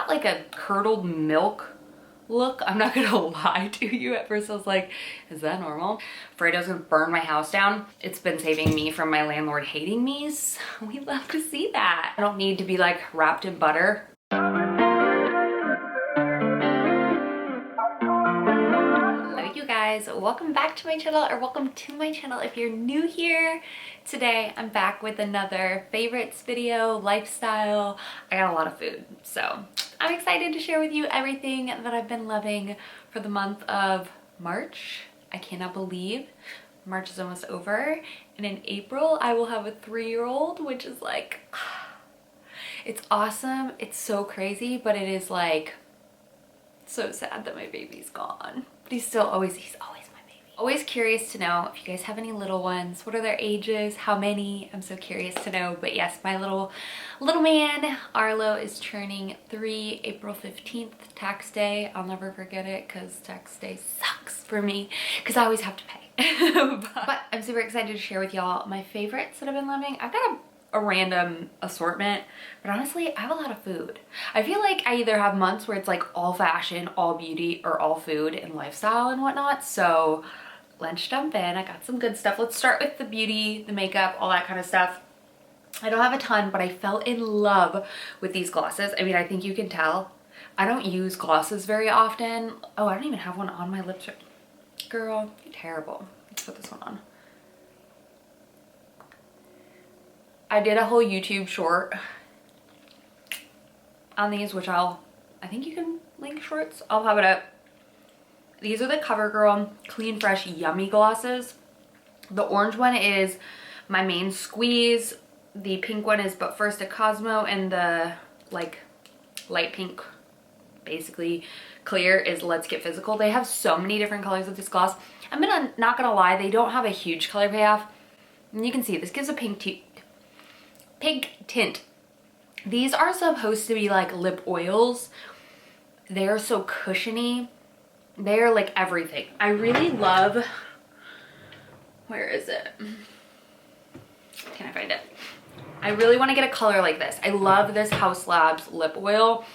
got like a curdled milk look. I'm not gonna lie to you. At first I was like, is that normal? Fredo's gonna burn my house down. It's been saving me from my landlord hating me, so we love to see that. I don't need to be like wrapped in butter. Hello you guys, welcome back to my channel, or welcome to my channel if you're new here. Today I'm back with another favorites video, lifestyle. I got a lot of food, so I'm excited to share with you everything that I've been loving for the month of March. I cannot believe March is almost over, and in April I will have a 3-year-old, which is like, it's awesome. It's so crazy, but it is like so sad that my baby's gone. But he's always my baby. Always curious to know if you guys have any little ones. What are their ages? How many? I'm so curious to know. But yes, my little man, Arlo, is turning 3 April 15th, tax day. I'll never forget it because tax day sucks for me because I always have to pay. but I'm super excited to share with y'all my favorites that I've been loving. I've got a random assortment, but honestly I have a lot of food. I feel like I either have months where it's like all fashion, all beauty, or all food and lifestyle and whatnot. So let's jump in. I got some good stuff. Let's start with the beauty, the makeup, all that kind of stuff. I don't have a ton, but I fell in love with these glosses. I mean, I think you can tell I don't use glosses very often. Oh, I don't even have one on my lips. Girl, you're terrible. Let's put this one on. I did a whole YouTube short on these, which I think you can link shorts. I'll have it up. These are the CoverGirl Clean Fresh Yummy glosses. The orange one is my main squeeze. The pink one is But First a Cosmo, and the like light pink, basically clear, is Let's Get Physical. They have so many different colors of this gloss. I'm not gonna lie, they don't have a huge color payoff. And you can see this gives a pink tint. These are supposed to be like lip oils. They're so cushiony. They're like everything. I really love, where is it? Can I find it? I really want to get a color like this. I love this House Labs lip oil,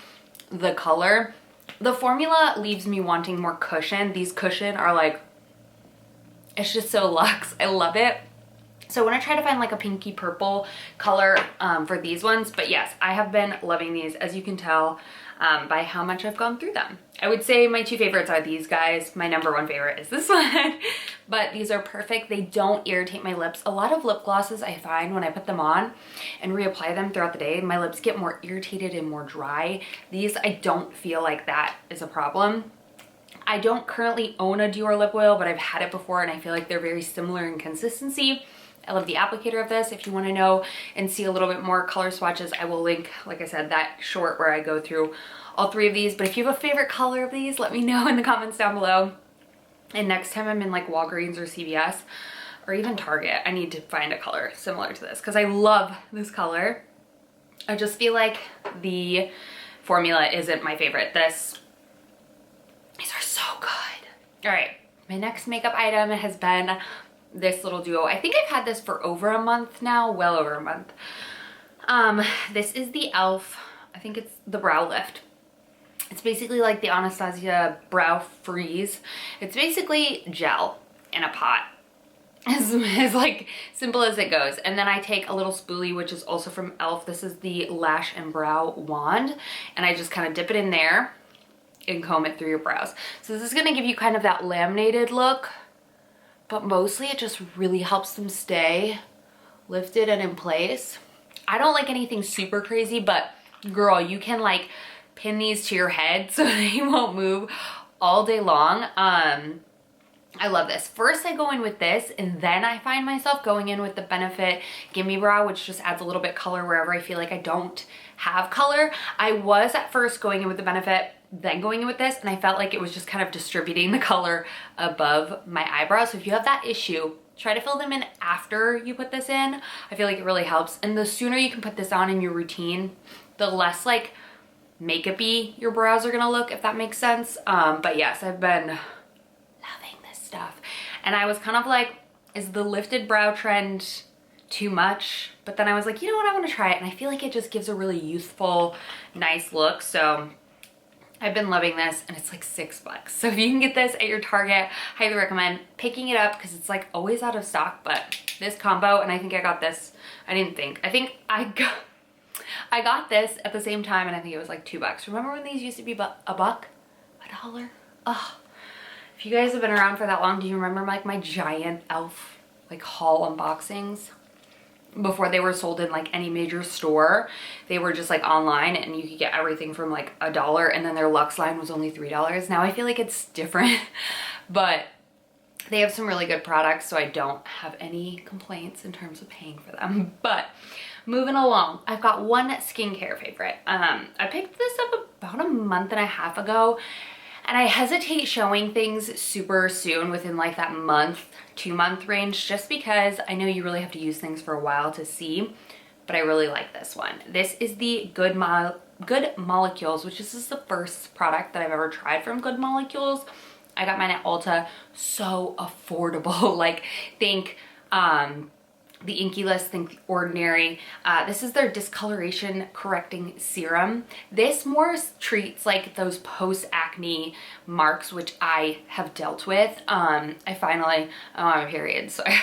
the color. The formula leaves me wanting more cushion. These cushion are like, it's just so luxe. I love it. So when I try to find like a pinky purple color for these ones, but yes, I have been loving these, as you can tell by how much I've gone through them. I would say my two favorites are these guys. My number one favorite is this one, but these are perfect. They don't irritate my lips. A lot of lip glosses I find when I put them on and reapply them throughout the day, my lips get more irritated and more dry. These, I don't feel like that is a problem. I don't currently own a Dior lip oil, but I've had it before and I feel like they're very similar in consistency. I love the applicator of this. If you want to know and see a little bit more color swatches, I will link, like I said, that short where I go through all 3 of these. But if you have a favorite color of these, let me know in the comments down below. And next time I'm in like Walgreens or CVS or even Target, I need to find a color similar to this because I love this color. I just feel like the formula isn't my favorite. These are so good. All right, my next makeup item has been this little duo. I think I've had this for over a month now, well over a month. This is the e.l.f. I think it's the Brow Lift. It's basically like the Anastasia Brow Freeze. It's basically gel in a pot. As like simple as it goes. And then I take a little spoolie, which is also from e.l.f. This is the Lash and Brow Wand. And I just kind of dip it in there and comb it through your brows. So this is gonna give you kind of that laminated look, but mostly it just really helps them stay lifted and in place. I don't like anything super crazy, but girl, you can like pin these to your head so they won't move all day long. I love this. First I go in with this, and then I find myself going in with the Benefit Gimme Brow, which just adds a little bit color wherever I feel like I don't have color. I was at first going in with the Benefit, then going in with this, and I felt like it was just kind of distributing the color above my eyebrows. So if you have that issue, try to fill them in after you put this in. I feel like it really helps. And the sooner you can put this on in your routine, the less like makeup-y your brows are gonna look, if that makes sense. But yes, I've been loving this stuff. And I was kind of like, is the lifted brow trend too much? But then I was like, you know what, I want to try it. And I feel like it just gives a really youthful, nice look. So I've been loving this, and it's like $6. So if you can get this at your Target, highly recommend picking it up because it's like always out of stock. But this combo, and I think I got this, I think I got this at the same time, and I think it was like $2. Remember when these used to be a buck? $1? Oh, if you guys have been around for that long, do you remember like my giant Elf like haul unboxings? Before they were sold in like any major store, they were just like online, and you could get everything from like $1, and then their Luxe line was only $3. Now I feel like it's different, but they have some really good products, so I don't have any complaints in terms of paying for them. But moving along, I've got one skincare favorite. I picked this up about a month and a half ago, and I hesitate showing things super soon within like that month, 2-month range, just because I know you really have to use things for a while to see, but I really like this one. This is the Good Molecules, which is the first product that I've ever tried from Good Molecules. I got mine at Ulta, so affordable. Like think the Inky List, think The Ordinary. This is their discoloration correcting serum. This more treats like those post-acne marks, which I have dealt with. I'm on my period, so I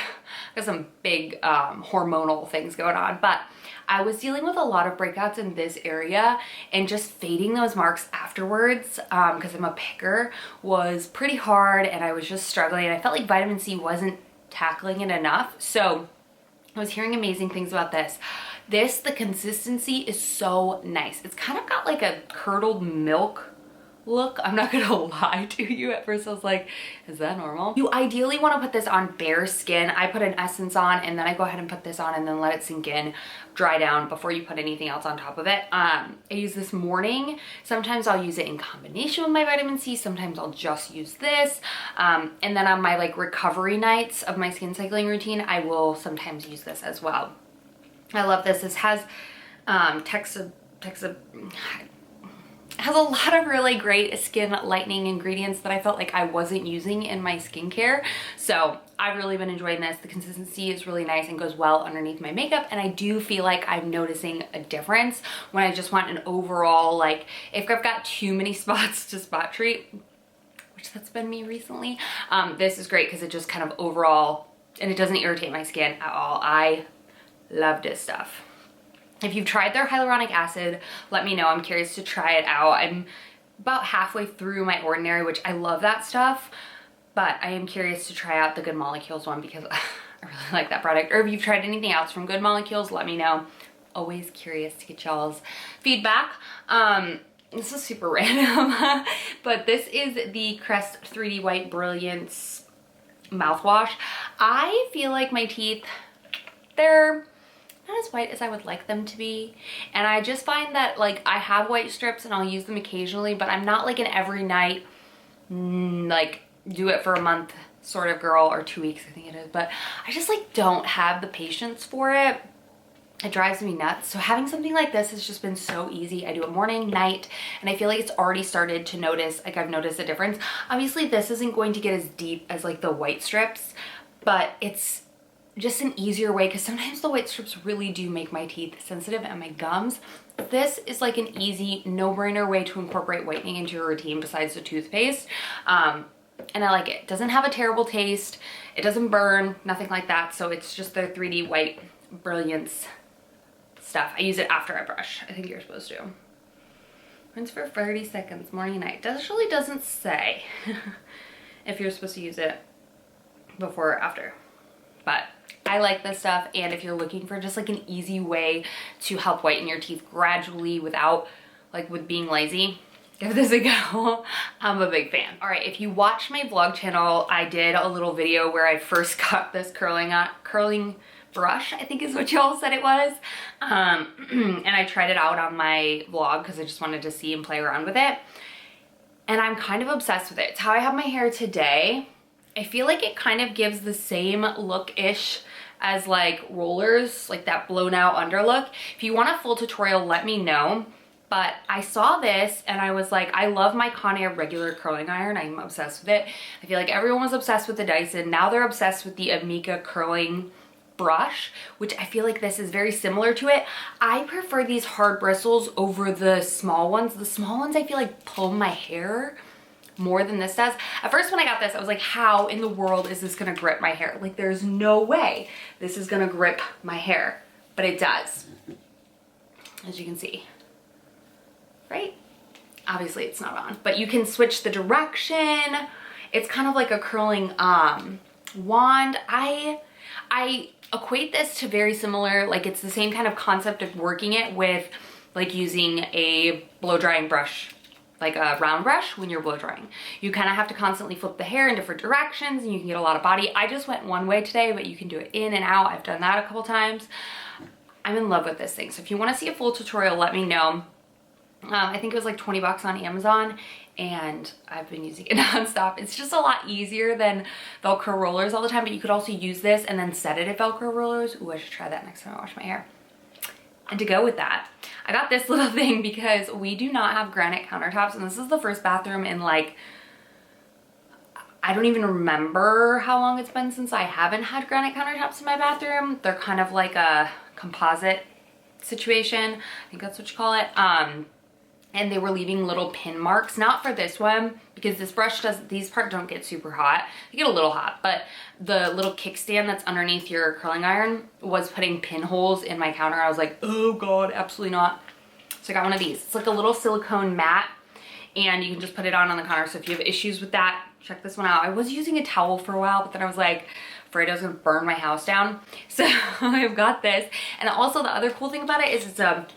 got some big hormonal things going on, but I was dealing with a lot of breakouts in this area, and just fading those marks afterwards, because I'm a picker, was pretty hard, and I was just struggling. I felt like vitamin C wasn't tackling it enough, so I was hearing amazing things about this. The consistency is so nice. It's kind of got like a curdled milk look. I'm not gonna lie to you. At first I was like, is that normal? You ideally want to put this on bare skin. I put an essence on, and then I go ahead and put this on and then let it sink in, dry down before you put anything else on top of it. I use this morning. Sometimes I'll use it in combination with my vitamin C. Sometimes I'll just use this. And then on my like recovery nights of my skin cycling routine, I will sometimes use this as well. I love this. This has has a lot of really great skin lightening ingredients that I felt like I wasn't using in my skincare. So I've really been enjoying this. The consistency is really nice and goes well underneath my makeup, and I do feel like I'm noticing a difference when I just want an overall, like if I've got too many spots to spot treat, which that's been me recently, this is great because it just kind of overall, and it doesn't irritate my skin at all. I love this stuff. If you've tried their hyaluronic acid, let me know. I'm curious to try it out. I'm about halfway through my Ordinary, which I love that stuff, but I am curious to try out the Good Molecules one because I really like that product. Or if you've tried anything else from Good Molecules, let me know. Always curious to get y'all's feedback. This is super random, but this is the Crest 3D White Brilliance mouthwash. I feel like my teeth, they're not as white as I would like them to be, and I just find that like I have white strips and I'll use them occasionally, but I'm not like an every night like do it for a month sort of girl, or 2 weeks I think it is, but I just like don't have the patience for it. It drives me nuts. So having something like this has just been so easy. I do it morning, night, and I feel like it's already started to notice, like I've noticed a difference. Obviously this isn't going to get as deep as like the white strips, but it's just an easier way, because sometimes the white strips really do make my teeth sensitive and my gums. This is like an easy, no-brainer way to incorporate whitening into your routine besides the toothpaste. And I like it. It doesn't have a terrible taste. It doesn't burn, nothing like that. So it's just their 3D White Brilliance stuff. I use it after I brush. I think you're supposed to. Rinse for 30 seconds, morning and night. This really doesn't say if you're supposed to use it before or after. But I like this stuff, and if you're looking for just like an easy way to help whiten your teeth gradually without like with being lazy, give this a go. I'm a big fan. All right, if you watch my vlog channel, I did a little video where I first got this curling brush, I think is what y'all said it was. And I tried it out on my vlog because I just wanted to see and play around with it. And I'm kind of obsessed with it. It's how I have my hair today. I feel like it kind of gives the same look-ish as like rollers, like that blown out under look. If you want a full tutorial, let me know. But I saw this and I was like, I love my Conair regular curling iron. I'm obsessed with it. I feel like everyone was obsessed with the Dyson. Now they're obsessed with the Amika curling brush, which I feel like this is very similar to it. I prefer these hard bristles over the small ones. The small ones I feel like pull my hair more than this does. At first when I got this, I was like, how in the world is this gonna grip my hair? Like there's no way this is gonna grip my hair, but it does, as you can see, right? Obviously it's not on, but you can switch the direction. It's kind of like a curling wand. I equate this to very similar, like it's the same kind of concept of working it with like using a blow drying brush, like a round brush when you're blow drying. You kind of have to constantly flip the hair in different directions and you can get a lot of body. I just went one way today, but you can do it in and out. I've done that a couple times. I'm in love with this thing. So if you want to see a full tutorial, let me know. I think it was like 20 bucks on Amazon and I've been using it nonstop. It's just a lot easier than Velcro rollers all the time, but you could also use this and then set it at Velcro rollers. Ooh, I should try that next time I wash my hair. And to go with that, I got this little thing because we do not have granite countertops, and this is the first bathroom in like, I don't even remember how long it's been since I haven't had granite countertops in my bathroom. They're kind of like a composite situation. I think that's what you call it. And they were leaving little pin marks, not for this one, because this brush does, these parts don't get super hot. They get a little hot, but the little kickstand that's underneath your curling iron was putting pinholes in my counter. I was like, oh God, absolutely not. So I got one of these. It's like a little silicone mat and you can just put it on the counter. So if you have issues with that, check this one out. I was using a towel for a while, but then I was like, afraid I was gonna burn my house down. So I've got this. And also the other cool thing about it is it's a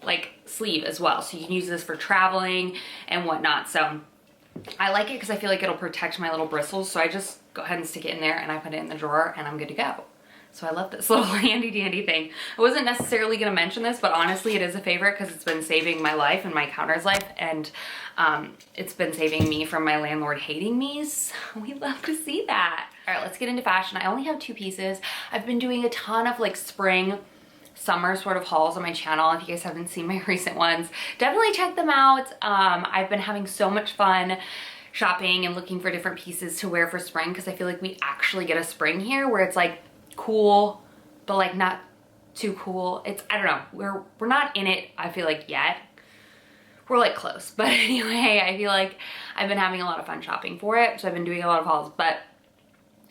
like sleeve as well, so you can use this for traveling and whatnot. So I like it because I feel like it'll protect my little bristles, so I just go ahead and stick it in there and I put it in the drawer and I'm good to go. So I love this little handy dandy thing. I wasn't necessarily gonna mention this, but honestly it is a favorite because it's been saving my life and my counter's life, and it's been saving me from my landlord hating me, so we love to see that. All right, let's get into fashion. I only have 2 pieces. I've been doing a ton of like spring summer sort of hauls on my channel. If you guys haven't seen my recent ones, definitely check them out. I've been having so much fun shopping and looking for different pieces to wear for spring, because I feel like we actually get a spring here where it's like cool, but like not too cool. It's, I don't know, we're not in it, I feel like, yet. We're like close, but anyway, I feel like I've been having a lot of fun shopping for it, so I've been doing a lot of hauls, but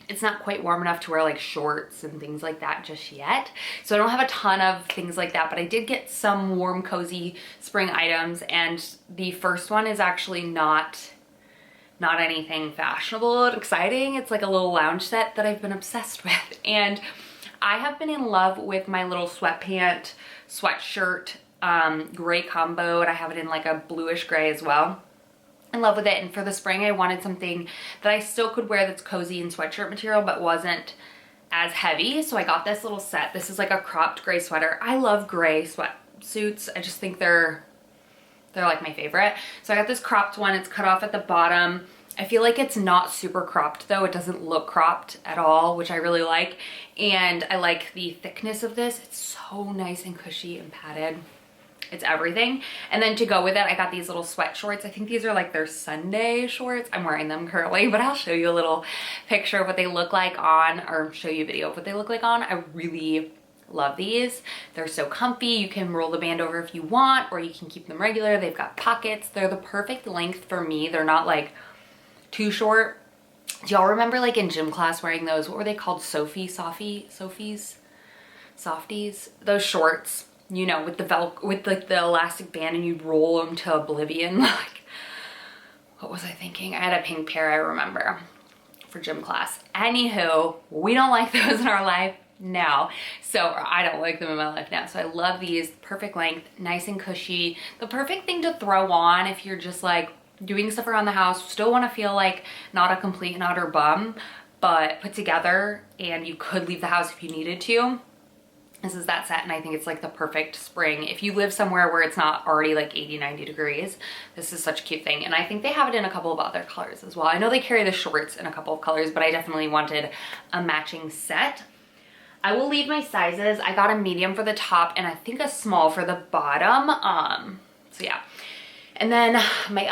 it's not quite warm enough to wear like shorts and things like that just yet. So I don't have a ton of things like that, but I did get some warm, cozy spring items. And the first one is actually not anything fashionable and exciting. It's like a little lounge set that I've been obsessed with. And I have been in love with my little sweatpant, sweatshirt, gray combo. And I have it in like a bluish gray as well. In love with it. And for the spring I wanted something that I still could wear that's cozy and sweatshirt material but wasn't as heavy, so I got this little set. This is like a cropped gray sweater. I love gray sweatsuits. I just think they're like my favorite. So I got this cropped one. It's cut off at the bottom. I feel like it's not super cropped though. It doesn't look cropped at all, which I really like. And I like the thickness of this. It's so nice and cushy and padded. It's everything. And then to go with it, I got these little sweat shorts. I think these are like their Sunday shorts. I'm wearing them currently, but I'll show you a little picture of what they look like on, or show you a video of what they look like on. I really love these. They're so comfy. You can roll the band over if you want, or you can keep them regular. They've got pockets. They're the perfect length for me. They're not like too short. Do y'all remember like in gym class wearing those? What were they called? Softies? Those shorts. You know, with with like the elastic band, and you'd roll them to oblivion. Like, what was I thinking? I had a pink pair, I remember, for gym class. Anywho, we don't like those in our life now. So, or I don't like them in my life now. So I love these. Perfect length, nice and cushy. The perfect thing to throw on if you're just like doing stuff around the house, still want to feel like not a complete and utter bum, but put together, and you could leave the house if you needed to. This is that set, and I think it's like the perfect spring. If you live somewhere where it's not already like 80, 90 degrees, this is such a cute thing. And I think they have it in a couple of other colors as well. I know they carry the shorts in a couple of colors, but I definitely wanted a matching set. I will leave my sizes. I got a medium for the top and I think a small for the bottom. So yeah. And then my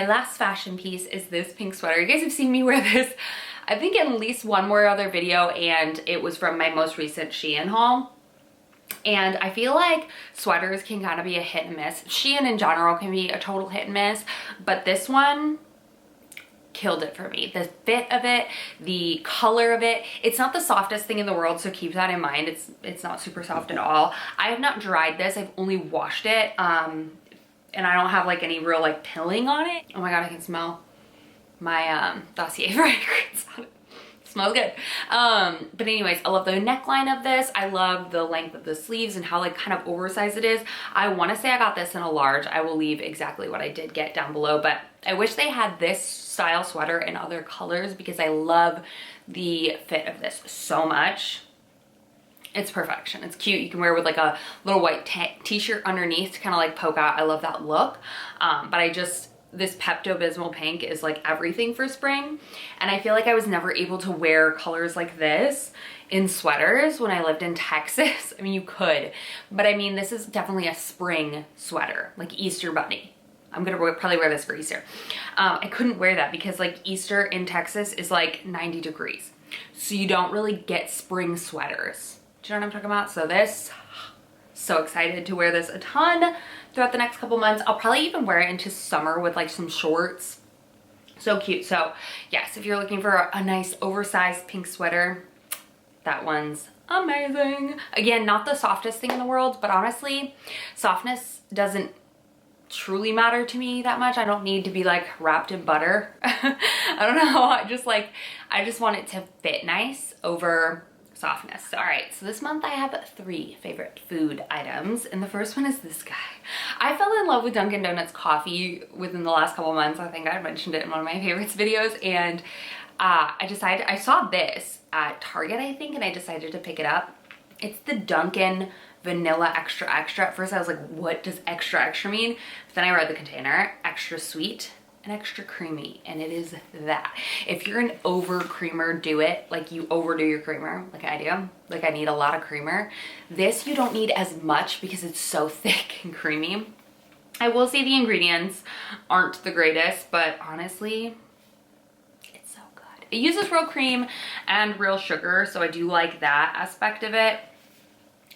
last fashion piece is this pink sweater. You guys have seen me wear this I think at least one more other video, and it was from my most recent Shein haul. And I feel like sweaters can kind of be a hit and miss. Shein in general can be a total hit and miss, but this one killed it for me. The fit of it, the color of it. It's not the softest thing in the world, so keep that in mind. It's not super soft at all. I have not dried this. I've only washed it. And I don't have like any real like pilling on it. Oh my god, I can smell my dossier fragrance on it. Smells good. But anyways, I love the neckline of this. I love the length of the sleeves and how like kind of oversized it is. I want to say I got this in a large. I will leave exactly what I did get down below, but I wish they had this style sweater in other colors because I love the fit of this so much. It's perfection. It's cute. You can wear with like a little white t-shirt underneath to kind of like poke out. I love that look. But this Pepto-Bismol pink is like everything for spring. And I feel like I was never able to wear colors like this in sweaters when I lived in Texas. I mean, you could, but I mean, this is definitely a spring sweater, like Easter bunny. I'm gonna probably wear this for Easter. I couldn't wear that because like Easter in Texas is like 90 degrees. So you don't really get spring sweaters. Do you know what I'm talking about? So this, so excited to wear this a ton throughout the next couple months. I'll probably even wear it into summer with like some shorts. So cute. So yes, if you're looking for a nice oversized pink sweater, that one's amazing. Again, not the softest thing in the world, but honestly, softness doesn't truly matter to me that much. I don't need to be like wrapped in butter. I don't know. I just want it to fit nice over softness. All right, so this month I have 3 favorite food items, and the first one is this guy. I fell in love with Dunkin' Donuts coffee within the last couple months. I think I mentioned it in one of my favorites videos, and I saw this at Target, I think, and I decided to pick it up. It's the Dunkin' Vanilla Extra Extra. At first I was like, what does extra extra mean? But then I read the container, extra sweet and extra creamy, and it is that. If you're an over creamer, do it. Like you overdo your creamer, like I do. Like I need a lot of creamer. This you don't need as much because it's so thick and creamy. I will say the ingredients aren't the greatest, but honestly, it's so good. It uses real cream and real sugar, so I do like that aspect of it.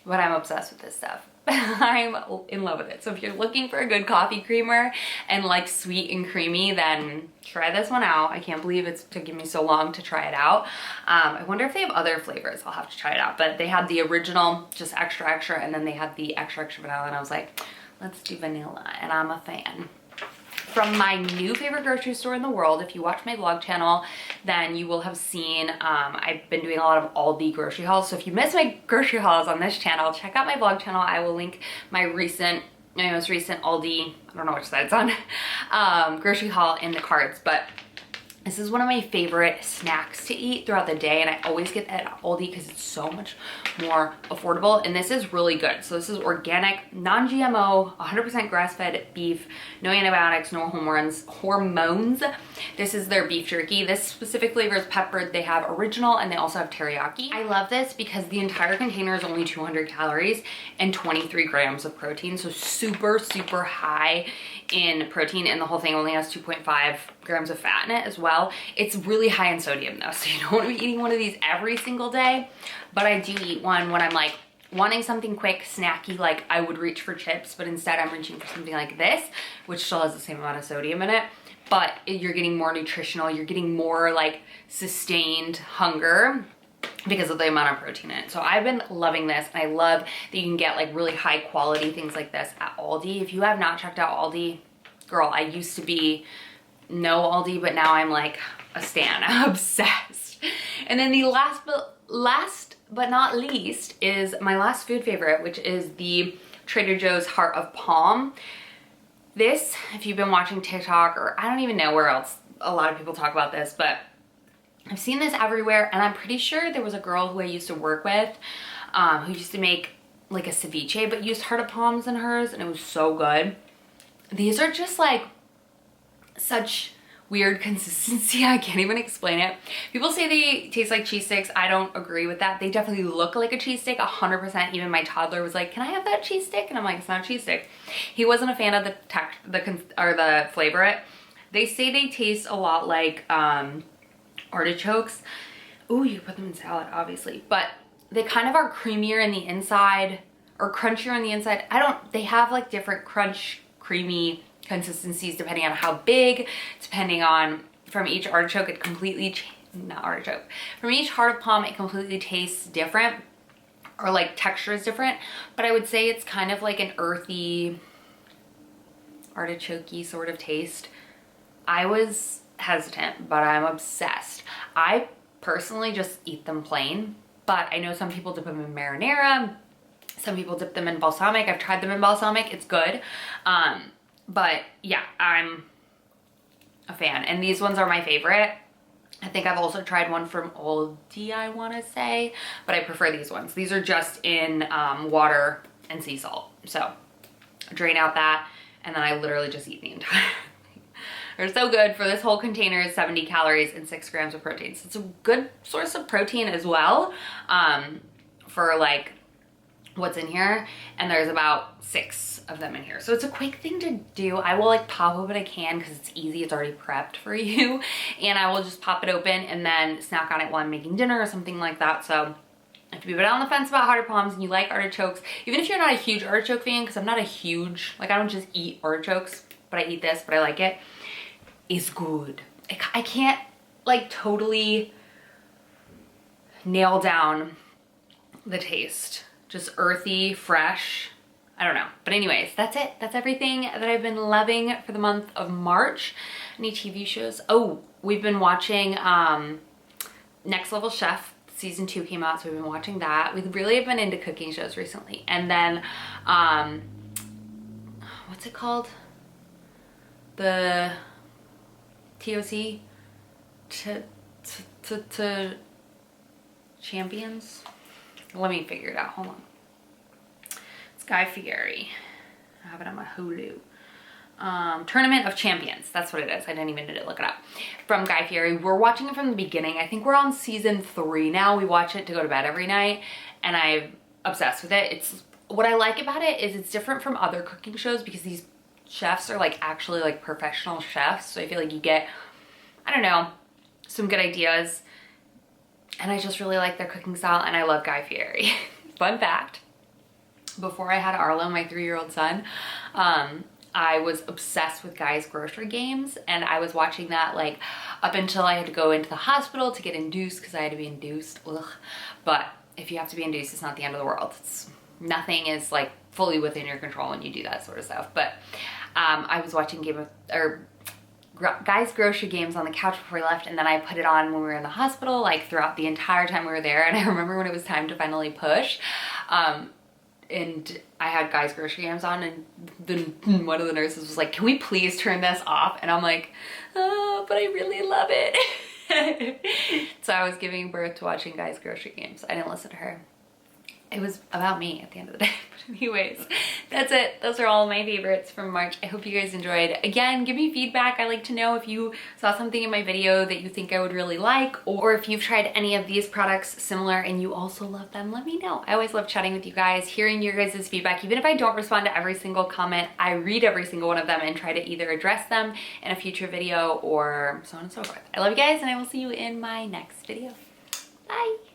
But I'm obsessed with this stuff. I'm in love with it. So if you're looking for a good coffee creamer and like sweet and creamy, then try this one out. I can't believe it's taken me so long to try it out. I wonder if they have other flavors. I'll have to try it out. But they had the original, just extra extra, and then they had the extra extra vanilla, and I was like, let's do vanilla, and I'm a fan. From my new favorite grocery store in the world, if you watch my vlog channel, then you will have seen I've been doing a lot of Aldi grocery hauls. So if you miss my grocery hauls on this channel, check out my vlog channel. I will link my most recent Aldi, I don't know which side it's on, grocery haul in the cards. But this is one of my favorite snacks to eat throughout the day, and I always get that at Aldi because it's so much more affordable, and this is really good. So this is organic, non-GMO, 100% grass-fed beef, no antibiotics, no hormones. This is their beef jerky. This specific flavor is peppered. They have original, and they also have teriyaki. I love this because the entire container is only 200 calories and 23 grams of protein, so super, super high in protein, and the whole thing only has 2.5 grams of fat in it as well. It's really high in sodium though, so you don't want to be eating one of these every single day, but I do eat one when I'm like wanting something quick, snacky, like I would reach for chips, but instead I'm reaching for something like this, which still has the same amount of sodium in it, but you're getting more nutritional, you're getting more like sustained hunger because of the amount of protein in it. So I've been loving this, and I love that you can get like really high quality things like this at Aldi. If you have not checked out Aldi, girl, I used to be no Aldi, but now I'm like a stan. I'm obsessed. And then the last but not least is my last food favorite, which is the Trader Joe's Heart of Palm. This, if you've been watching TikTok, or I don't even know where else a lot of people talk about this, but I've seen this everywhere, and I'm pretty sure there was a girl who I used to work with who used to make like a ceviche but used heart of palms in hers, and it was so good. These are just like such weird consistency. I can't even explain it. People say they taste like cheese sticks. I don't agree with that. They definitely look like a cheese stick, 100%. Even my toddler was like, can I have that cheese stick? And I'm like, it's not a cheese stick. He wasn't a fan of the flavor it. They say they taste a lot like artichokes. Ooh, you can put them in salad, obviously, but they kind of are creamier in the inside or crunchier on the inside. They have like different crunch, creamy consistencies depending on how big, depending on, from each artichoke, it completely, not artichoke, from each heart of palm, it completely tastes different, or like texture is different. But I would say it's kind of like an earthy, artichoke-y sort of taste. I was hesitant, but I'm obsessed. I personally just eat them plain, but I know some people dip them in marinara, some people dip them in balsamic. I've tried them in balsamic, it's good. But yeah, I'm a fan, and these ones are my favorite. I think I've also tried one from Aldi, I want to say, but I prefer these ones. These are just in water and sea salt. So drain out that, and then I literally just eat the entire thing. They're so good. For this whole container is 70 calories and 6 grams of protein. So it's a good source of protein as well, for like what's in here, and there's about 6 of them in here, so it's a quick thing to do. I will like pop open a can because it's easy, it's already prepped for you, and I will just pop it open and then snack on it while I'm making dinner or something like that. So if you've been on the fence about heart of palms and you like artichokes, even if you're not a huge artichoke fan, because I'm not a huge, like I don't just eat artichokes, but I eat this, but I like it, it's good. I can't like totally nail down the taste. Just earthy, fresh, I don't know. But anyways, that's it. That's everything that I've been loving for the month of March. Any TV shows? Oh, we've been watching Next Level Chef. Season 2 came out, so we've been watching that. We really have been into cooking shows recently. And then, what's it called? The TOC? Champions? Let me figure it out, hold on. It's Guy Fieri. I have it on my Hulu. Tournament of Champions, that's what it is. I didn't even need to look it up. From Guy Fieri. We're watching it from the beginning. I think we're on season 3 now. We watch it to go to bed every night, and I'm obsessed with it. It's what I like about it is it's different from other cooking shows because these chefs are like actually like professional chefs. So I feel like you get, I don't know, some good ideas. And I just really like their cooking style, and I love Guy Fieri. Fun fact, before I had Arlo, my 3-year-old son, I was obsessed with Guy's Grocery Games, and I was watching that like up until I had to go into the hospital to get induced because I had to be induced. Ugh. But if you have to be induced, it's not the end of the world. Nothing is like fully within your control when you do that sort of stuff. But I was watching Guy's Grocery Games on the couch before we left, and then I put it on when we were in the hospital, like throughout the entire time we were there. And I remember when it was time to finally push, and I had Guy's Grocery Games on, and then one of the nurses was like, "Can we please turn this off?" And I'm like, "Oh, but I really love it." So I was giving birth to watching Guy's Grocery Games. I didn't listen to her. It was about me at the end of the day. But anyways, that's it. Those are all my favorites from March. I hope you guys enjoyed. Again, give me feedback. I like to know if you saw something in my video that you think I would really like, or if you've tried any of these products similar and you also love them, let me know. I always love chatting with you guys, hearing your guys' feedback. Even if I don't respond to every single comment, I read every single one of them and try to either address them in a future video or so on and so forth. I love you guys, and I will see you in my next video. Bye.